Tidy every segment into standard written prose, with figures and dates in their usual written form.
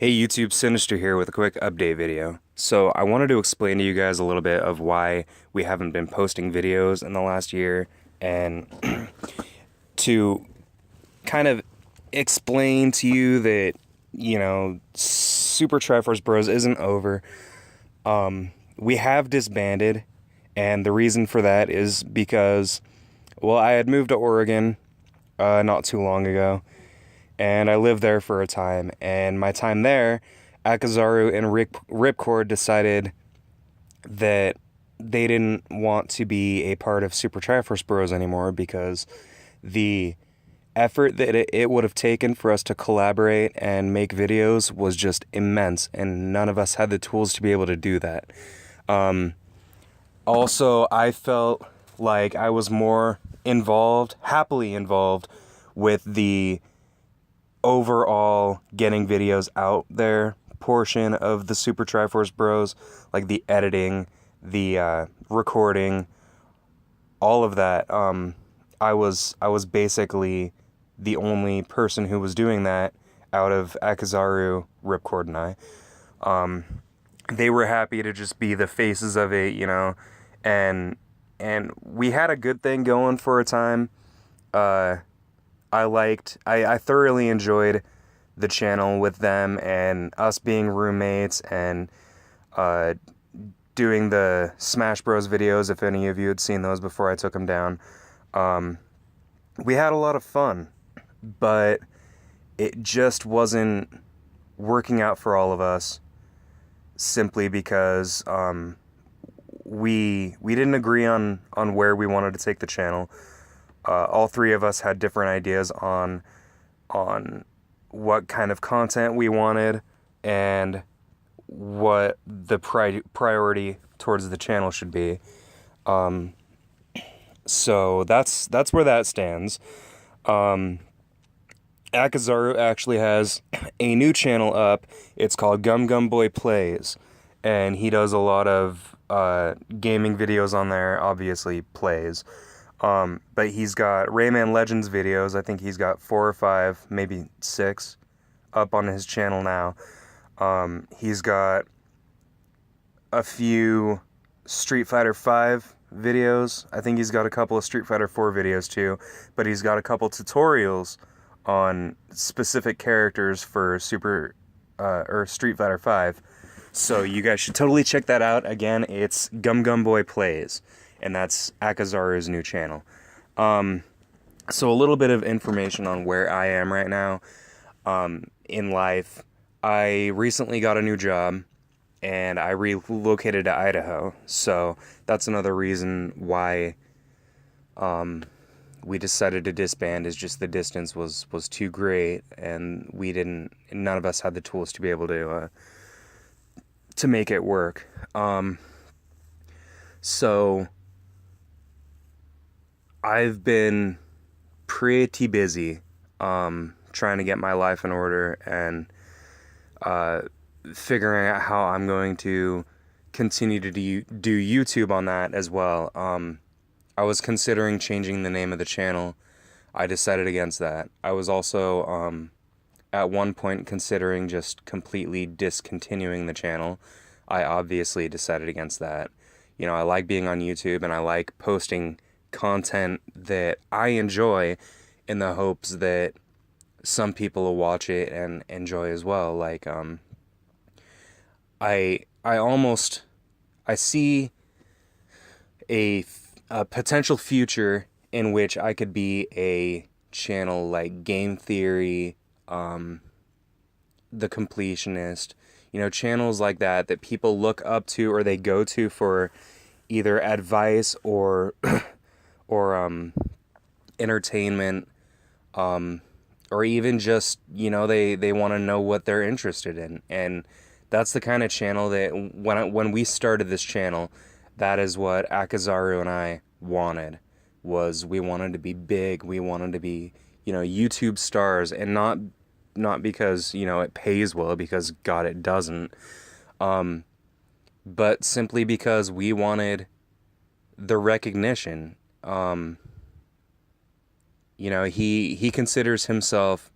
Hey YouTube, Sinister here with a quick update video. So I wanted to explain to you guys a little bit of why we haven't been posting videos in the last year, and to kind of explain to you that, Super Triforce Bros isn't over. We have disbanded, and the reason for that is because, well, I had moved to Oregon not too long ago, and I lived there for a time, and my time there, Akazaru and Ripcord decided that they didn't want to be a part of Super Triforce Bros anymore because the effort that it would have taken for us to collaborate and make videos was just immense, and none of us had the tools to be able to do that. Also, I felt like I was more happily involved with the overall getting videos out there portion of the Super Triforce Bros, like the editing, the recording, all of that. I was basically the only person who was doing that out of Akazaru, Ripcord, and I. They were happy to just be the faces of it, and we had a good thing going for a time. I thoroughly enjoyed the channel with them and us being roommates and doing the Smash Bros videos, if any of you had seen those before I took them down. We had a lot of fun, but it just wasn't working out for all of us simply because we didn't agree on where we wanted to take the channel. All three of us had different ideas on what kind of content we wanted and what the priority towards the channel should be. So that's where that stands. Akazaru actually has a new channel up. It's called Gum Boy Plays, and he does a lot of gaming videos on there, obviously plays. But he's got Rayman Legends videos. I think he's got 4 or 5, maybe 6 up on his channel now. He's got a few Street Fighter 5 videos. I think he's got a couple of Street Fighter 4 videos too, but he's got a couple tutorials on specific characters for or Street Fighter 5. So you guys should totally check that out. Again, it's Gum Boy Plays, and that's Akazaru's new channel. So a little bit of information on where I am right now in life. I recently got a new job, and I relocated to Idaho. So that's another reason why we decided to disband, is just the distance was too great, and none of us had the tools to be able to make it work. So I've been pretty busy trying to get my life in order and figuring out how I'm going to continue to do YouTube on that as well. I was considering changing the name of the channel. I decided against that. I was also at one point considering just completely discontinuing the channel. I obviously decided against that. I like being on YouTube, and I like posting content that I enjoy in the hopes that some people will watch it and enjoy as well. Like, I see a potential future in which I could be a channel like Game Theory, The Completionist, channels like that people look up to or they go to for either advice or entertainment, or even just, they want to know what they're interested in. And that's the kind of channel that when we started this channel, that is what Akazaru and I wanted. We wanted to be big. We wanted to be, YouTube stars, and not because, it pays well, because God, it doesn't. But simply because we wanted the recognition. He considers himself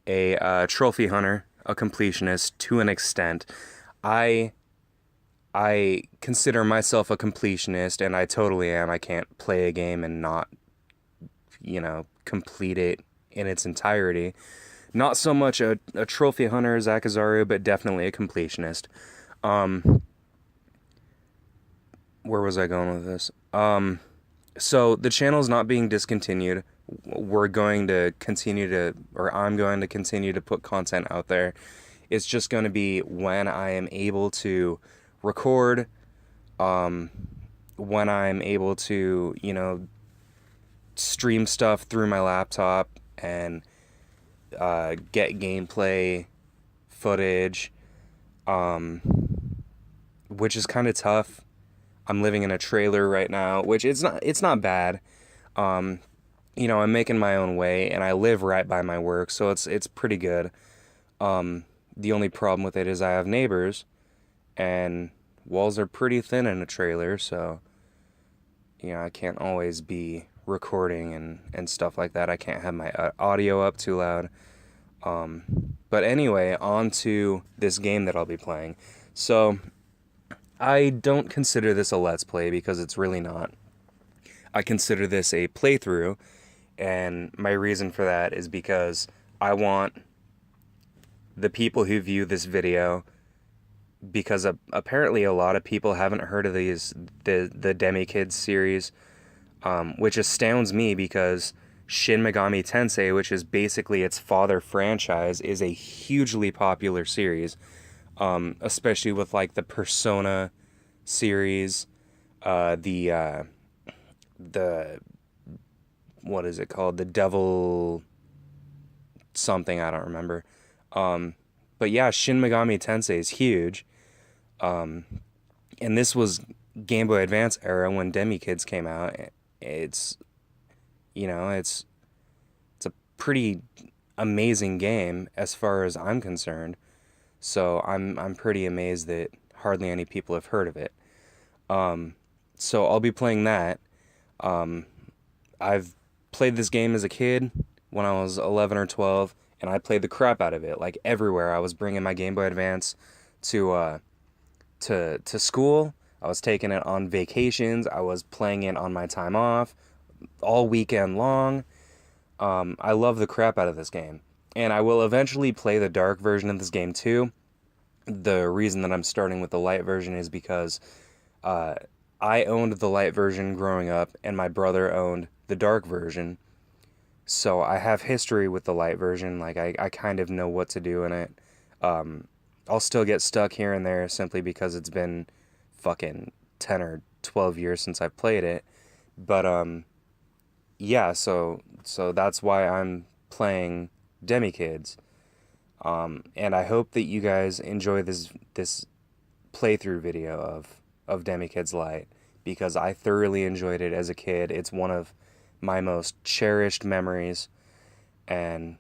a trophy hunter. a completionist to an extent. I I consider myself a completionist, and I totally am. I can't play a game and not, complete it in its entirety. Not so much a trophy hunter, Zakazaru, but definitely a completionist. Um, where was I going with this? So the channel's not being discontinued. We're going to continue to, or I'm going to continue to put content out there. It's just going to be when I am able to record, when I'm able to, stream stuff through my laptop and get gameplay footage, which is kind of tough. I'm living in a trailer right now, which it's not bad. I'm making my own way and I live right by my work, so it's pretty good. The only problem with it is I have neighbors and walls are pretty thin in a trailer, so I can't always be recording and stuff like that. I can't have my audio up too loud. But anyway, on to this game that I'll be playing. So I don't consider this a Let's Play because it's really not. I consider this a playthrough, and my reason for that is because I want the people who view this video, because apparently a lot of people haven't heard of the DemiKids series, which astounds me because Shin Megami Tensei, which is basically its father franchise, is a hugely popular series, especially with like the Persona series, the what is it called? The Devil something, I don't remember. But yeah, Shin Megami Tensei is huge. And this was Game Boy Advance era when DemiKids came out. It's it's a pretty amazing game as far as I'm concerned. So I'm pretty amazed that hardly any people have heard of it. So I'll be playing that. I've played this game as a kid when I was 11 or 12, and I played the crap out of it, like everywhere. I was bringing my Game Boy Advance to school. I was taking it on vacations. I was playing it on my time off, all weekend long. I love the crap out of this game, and I will eventually play the dark version of this game too. The reason that I'm starting with the light version is because I owned the light version growing up, and my brother owned the dark version. So I have history with the light version. Like, I kind of know what to do in it. I'll still get stuck here and there simply because it's been fucking 10 or 12 years since I played it. But, yeah, so that's why I'm playing DemiKids. And I hope that you guys enjoy this playthrough video of DemiKids Lite, because I thoroughly enjoyed it as a kid. It's one of my most cherished memories, and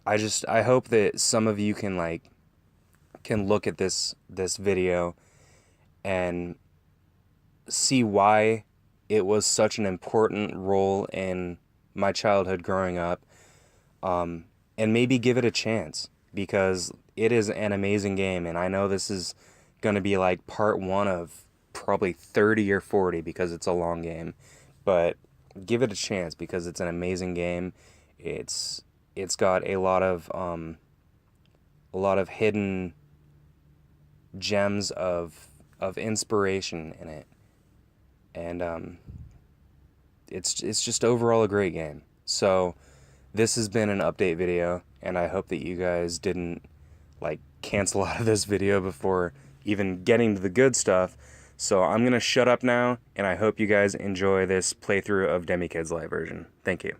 I hope that some of you can look at this video and see why it was such an important role in my childhood growing up, and maybe give it a chance, because it is an amazing game. And I know this is going to be like part one of probably 30 or 40 because it's a long game, but give it a chance because it's an amazing game. It's got a lot of hidden gems of inspiration in it, and it's just overall a great game. So this has been an update video, and I hope that you guys didn't cancel out of this video before even getting to the good stuff. So I'm gonna shut up now, and I hope you guys enjoy this playthrough of DemiKids Live version. Thank you.